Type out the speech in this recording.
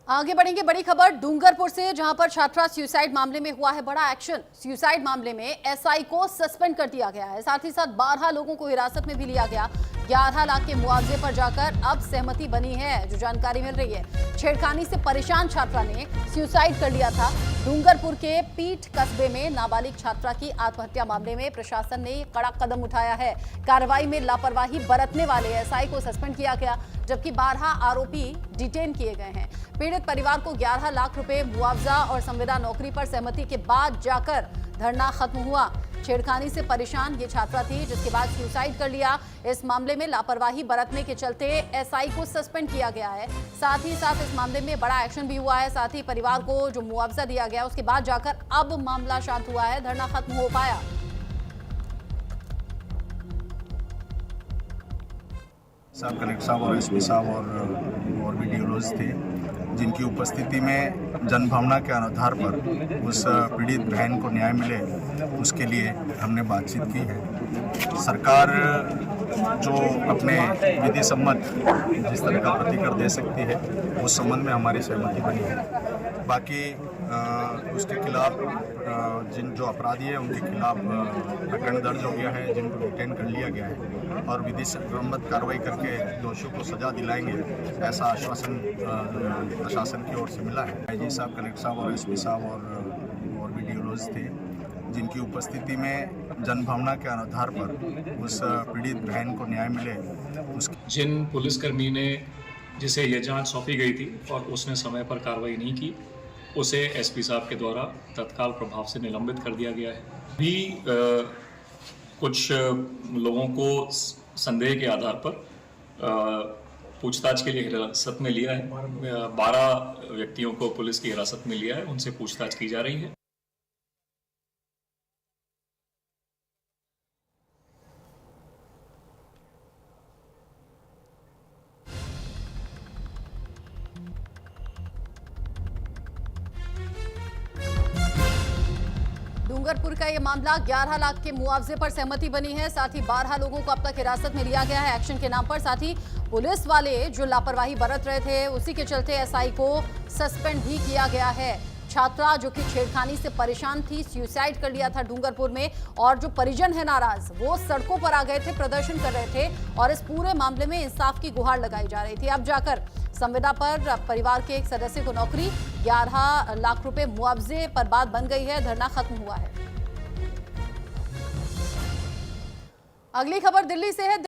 आगे बढ़ेंगे। बड़ी खबर डूंगरपुर से, जहां पर छात्रा सुसाइड मामले में हुआ है बड़ा एक्शन। सुसाइड मामले में एसआई को सस्पेंड कर दिया गया है, साथ ही साथ 12 लोगों को हिरासत में भी लिया गया। 11 लाख के मुआवजे पर जाकर अब सहमति बनी है, जो जानकारी मिल रही है। छेड़खानी से परेशान छात्रा ने सुसाइड कर लिया था। डूंगरपुर के पीठ कस्बे में नाबालिग छात्रा की आत्महत्या मामले में प्रशासन ने कड़ा कदम उठाया है। कार्रवाई में लापरवाही बरतने वाले एसआई को सस्पेंड किया गया, जबकि 12 आरोपी डिटेन किए गए हैं। पीड़ित परिवार को 11 लाख रुपए मुआवजा और संविदा नौकरी पर सहमति के बाद जाकर धरना खत्म हुआ। छेड़खानी से परेशान ये छात्रा थी, जिसके बाद सुसाइड कर लिया। इस मामले में लापरवाही बरतने के चलते एसआई को सस्पेंड किया गया है। साथ ही साथ इस मामले में बड़ा एक्शन भी हुआ है। साथ ही परिवार को जो मुआवजा दिया गया, उसके बाद जाकर अब मामला शांत हुआ है, धरना खत्म हो पाया। साहब, कलेक्टर साहब और एसपी साहब और भी डीओज थे, जिनकी उपस्थिति में जनभावना के आधार पर उस पीड़ित बहन को न्याय मिले, उसके लिए हमने बातचीत की है। सरकार जो अपने विधि सम्मत जिस तरह का प्रतिकर दे सकती है, उस संबंध में हमारी सहमति बनी है। बाकी उसके खिलाफ जिन जो अपराधी है, उनके खिलाफ प्रकरण दर्ज हो गया है, जिनको डिटेन कर लिया गया है और विधि सम्मत कार्रवाई करके दोषियों को सजा दिलाएंगे, ऐसा आश्वासन प्रशासन की ओर से मिला है। आईजी साहब, कलेक्टर साहब और एसपी साहब और भी डीओज थे, जिनकी उपस्थिति में जनभावना के आधार पर उस पीड़ित बहन को न्याय मिले, जिन पुलिसकर्मी ने जिसे ये जांच सौंपी गई थी और उसने समय पर कार्रवाई नहीं की, उसे एसपी साहब के द्वारा तत्काल प्रभाव से निलंबित कर दिया गया है। भी कुछ लोगों को संदेह के आधार पर पूछताछ के लिए हिरासत में लिया है। 12 व्यक्तियों को पुलिस की हिरासत में लिया है, उनसे पूछताछ की जा रही है। डूंगरपुर का ये मामला, 11 लाख के मुआवजे पर सहमति बनी है। साथ ही 12 लोगों को अब तक हिरासत में लिया गया है एक्शन के नाम पर। साथ ही पुलिस वाले जो लापरवाही बरत रहे थे, उसी के चलते एसआई को सस्पेंड भी किया गया है। छात्रा जो कि छेड़खानी से परेशान थी, सुसाइड कर लिया था डूंगरपुर में, और जो परिजन है नाराज, वो सड़कों पर आ गए थे, प्रदर्शन कर रहे थे और इस पूरे मामले में इंसाफ की गुहार लगाई जा रही थी। अब जाकर संविदा पर परिवार के एक सदस्य को नौकरी, 11 लाख रुपए मुआवजे पर बात बन गई है, धरना खत्म हुआ है। अगली खबर दिल्ली से है।